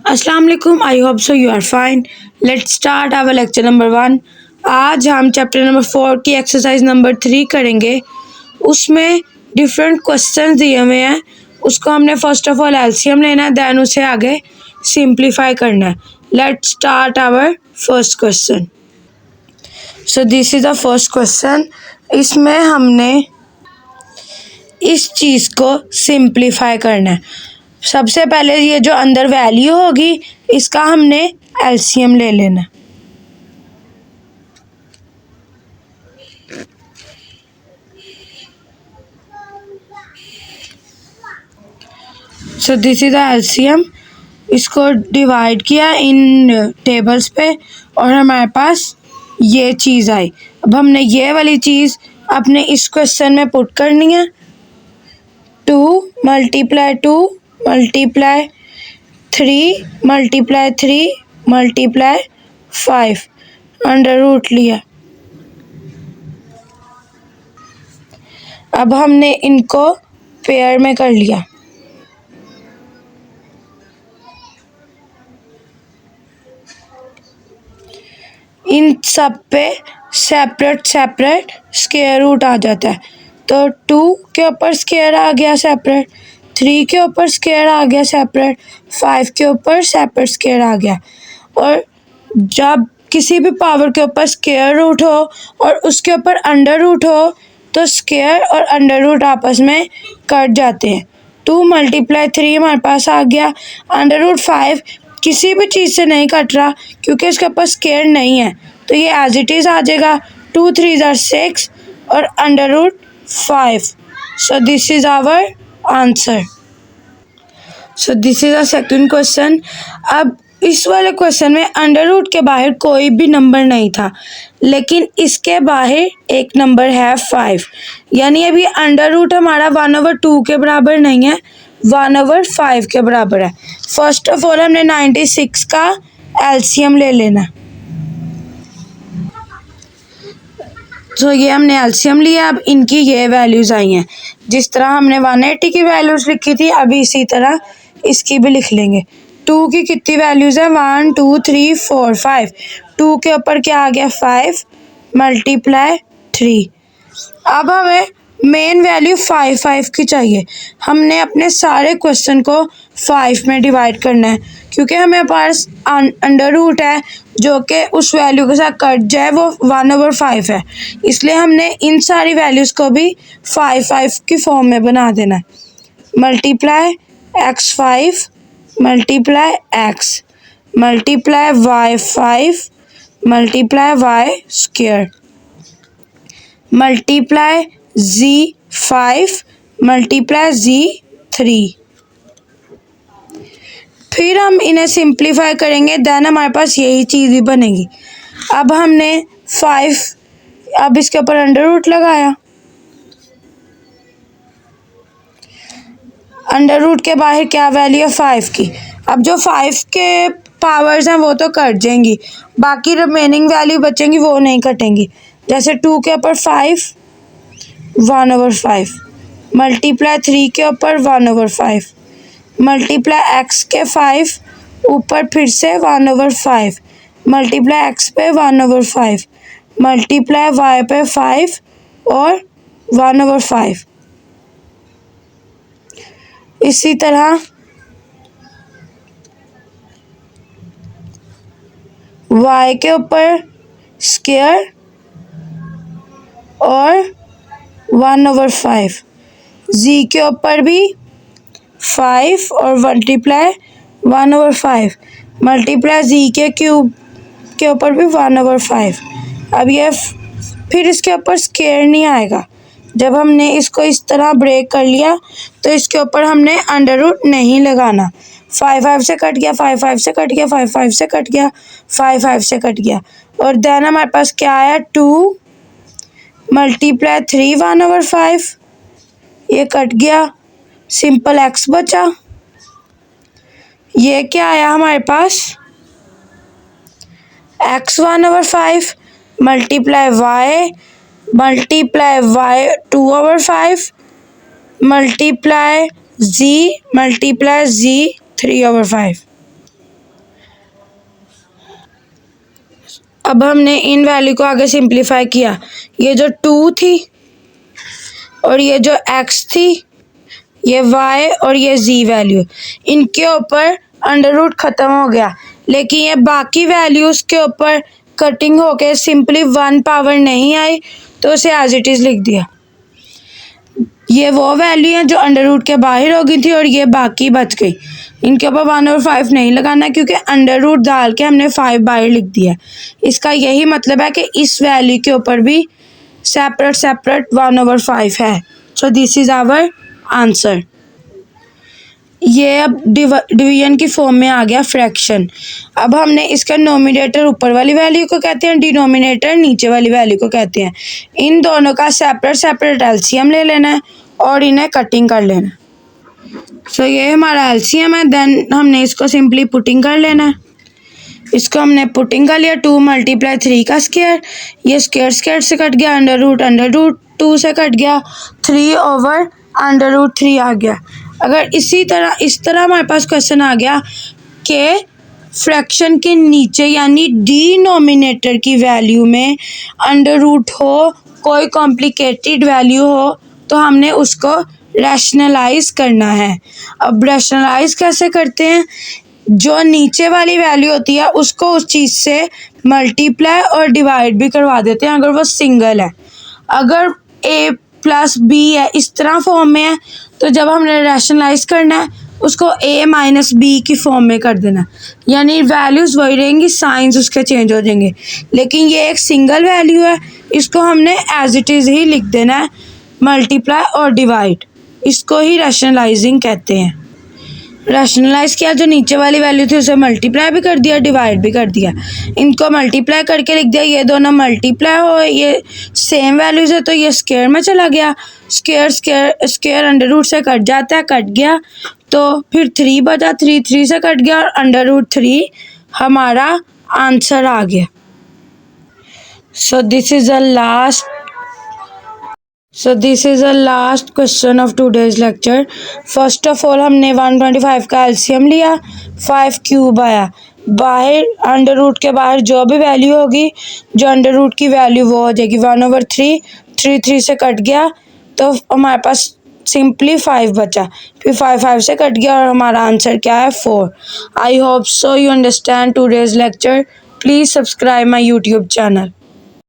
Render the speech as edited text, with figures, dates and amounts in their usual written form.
अस्सलाम वालेकुम। I hope so you are fine. Let's start our lecture number 1। आज हम चैप्टर नंबर 4 की एक्सरसाइज नंबर 3 करेंगे। उसमें डिफरेंट क्वेश्चन दिए हुए हैं। उसको हमने फर्स्ट ऑफ ऑल एलसीएम लेना है, दैन उसे आगे सिंप्लीफाई करना है। Let's start our first question. So this is the first question. इसमें हमने इस चीज़ को सिंप्लीफाई करना है। सबसे पहले ये जो अंदर वैल्यू होगी इसका हमने एलसीएम ले लेना। So this is the LCM. इसको डिवाइड किया इन टेबल्स पे और हमारे पास ये चीज़ आई। अब हमने ये वाली चीज़ अपने इस क्वेश्चन में पुट करनी है। 2 multiply 2 multiply 3 multiply 3 multiply 5 under root लिया। अब हमने इनको पेयर में कर लिया। इन सब पे सेपरेट सेपरेट स्क्वायर रूट आ जाता है। तो 2 के ऊपर स्क्वायर आ गया सेपरेट, 3 के ऊपर स्क्वायर आ गया सेपरेट, 5 के ऊपर सेपरेट स्क्वायर आ गया। और जब किसी भी पावर के ऊपर स्क्वायर रूट हो और उसके ऊपर अंडर रूट हो तो स्क्वायर और अंडर रूट आपस में कट जाते हैं। 2 मल्टीप्लाई 3 हमारे पास आ गया। अंडर रूट 5 किसी भी चीज़ से नहीं कट रहा क्योंकि इसके ऊपर स्क्वायर नहीं है, तो ये एज इट इज़ आ जाएगा। 2 3 ज़ार 6 और under root 5। So this is our answer. So this is a second question. अब इस वाले क्वेश्चन में अंडर रूट के बाहर कोई भी नंबर नहीं था, लेकिन इसके बाहर एक नंबर है 5। यानी अभी अंडर रूट हमारा 1/2 के बराबर नहीं है, 1/5 के बराबर है। फर्स्ट ऑफ ऑल हमने 96 का एलसीएम ले लेना। तो ये हमने एलसीएम लिया। अब इनकी ये वैल्यूज़ आई हैं। जिस तरह हमने 180 की वैल्यूज़ लिखी थी अभी इसी तरह इसकी भी लिख लेंगे। 2 की कितनी वैल्यूज़ है? 1 2 3 4 5। 2 के ऊपर क्या आ गया? 5 मल्टीप्लाई 3। अब हमें मेन वैल्यू 5 की चाहिए। हमने अपने सारे क्वेश्चन को 5 में डिवाइड करना है क्योंकि हमें पास अंडर रूट है जो कि उस वैल्यू के साथ कट जाए, वो 1/5 है। इसलिए हमने इन सारी वैल्यूज़ को भी 5 की फॉर्म में बना देना है। Multiply x5 multiply x multiply y5 multiply y square multiply z5 multiply z3। फिर हम इन्हें सिंप्लीफाई करेंगे, देन हमारे पास यही चीज़ ही बनेगी। अब हमने 5, अब इसके ऊपर अंडर रूट लगाया। अंडर रूट के बाहर क्या वैल्यू है? 5 की। अब जो 5 के पावर्स हैं वो तो कट जाएंगी, बाकी रिमेनिंग वैल्यू बचेंगी वो नहीं कटेंगी। जैसे 2 के ऊपर 5 1/5 मल्टीप्लाई 3 के ऊपर 1/5 मल्टीप्लाई x के 5 ऊपर फिर से 1/5 मल्टीप्लाई x पे 1/5 मल्टीप्लाई y पे 5 और 1/5। इसी तरह y के ऊपर स्क्वायर और 1/5, z के ऊपर भी 5 और मल्टीप्लाई 1/5 मल्टीप्लाई z के क्यूब के ऊपर भी 1/5। अब ये फिर इसके ऊपर स्क्वायर नहीं आएगा। जब हमने इसको इस तरह ब्रेक कर लिया तो इसके ऊपर हमने अंडर रूट नहीं लगाना। 5 से कट गया, 5 से कट गया, 5 से कट गया, 5 से कट गया। और देन हमारे पास क्या आया? 2 मल्टीप्लाई 3 1/5, ये कट गया, सिंपल x बचा। ये क्या आया हमारे पास? x 1/5 multiply y multiply y 2/5 multiply z multiply z 3/5। अब हमने इन वैल्यू को आगे सिंप्लीफाई किया, ये जो 2 थी और ये जो x थी, ये y और ये z वैल्यू, इनके ऊपर अंडर रूट ख़त्म हो गया, लेकिन ये बाकी वैल्यूज़ के ऊपर कटिंग होके सिंपली 1 पावर नहीं आई, तो उसे एज इट इज़ लिख दिया। ये वो वैल्यू है जो अंडर रूट के बाहर हो गई थी और ये बाकी बच गई। इनके ऊपर 1/5 नहीं लगाना क्योंकि अंडर रूट डाल के हमने 5 बाहर लिख दिया। इसका यही मतलब है कि इस वैल्यू के ऊपर भी सेपरेट 1/5 है। So this is our answer. ये अब डिवीजन की फॉर्म में आ गया फ्रैक्शन। अब हमने इसका नोमिनेटर ऊपर वाली वैल्यू को कहते हैं, डिनोमिनेटर नीचे वाली वैल्यू को कहते हैं। इन दोनों का सेपरेट एलसीएम ले लेना है और इन्हें कटिंग कर लेना है। सो ये हमारा एलसीएम है। देन हमने इसको सिंपली पुटिंग कर लेना है। इसको हमने पुटिंग कर लिया, 2 × 3 का स्क्वायर, ये स्क्वायर से कट गया, अंडर रूट 2 से कट गया, 3/√3 आ गया। अगर इस तरह हमारे पास क्वेश्चन आ गया कि फ्रैक्शन के नीचे यानी डिनोमिनेटर की वैल्यू में अंडर रूट हो, कोई कॉम्प्लिकेटेड वैल्यू हो, तो हमने उसको रैशनलाइज करना है। अब रैशनलाइज कैसे करते हैं? जो नीचे वाली वैल्यू होती है उसको उस चीज़ से मल्टीप्लाई और डिवाइड भी करवा देते हैं अगर वो सिंगल है। अगर a + b है, इस तरह फॉर्म में है, तो जब हमने रैशनलाइज करना है उसको a - b की फॉर्म में कर देना, यानी वैल्यूज़ वही रहेंगी, साइंस उसके चेंज हो जाएंगे। लेकिन ये एक सिंगल वैल्यू है, इसको हमने एज इट इज़ ही लिख देना है, मल्टीप्लाई और डिवाइड। इसको ही रैशनलाइजिंग कहते हैं। रैशनलाइज किया, जो नीचे वाली वैल्यू थी उसे मल्टीप्लाई भी कर दिया, डिवाइड भी कर दिया। इनको मल्टीप्लाई करके लिख दिया, ये दोनों मल्टीप्लाई हो, ये सेम वैल्यूज़ है तो ये स्क्वायर में चला गया। स्क्वायर अंडर रूट से कट जाता है, कट गया तो फिर 3 बचा, 3 से कट गया और √3 हमारा आंसर आ गया। सो this is the last question of today's lecture. First of all हमने 125 का एलसीएम लिया, 5 क्यूब आया। बाहर अंडर रूट के बाहर जो भी वैल्यू होगी, जो अंडर रूट की वैल्यू वो हो जाएगी 1/3। 3 से कट गया तो हमारे पास सिंपली 5 बचा, फिर 5 से कट गया और हमारा आंसर क्या है 4। आई hope so you understand today's lecture. Please subscribe my YouTube channel.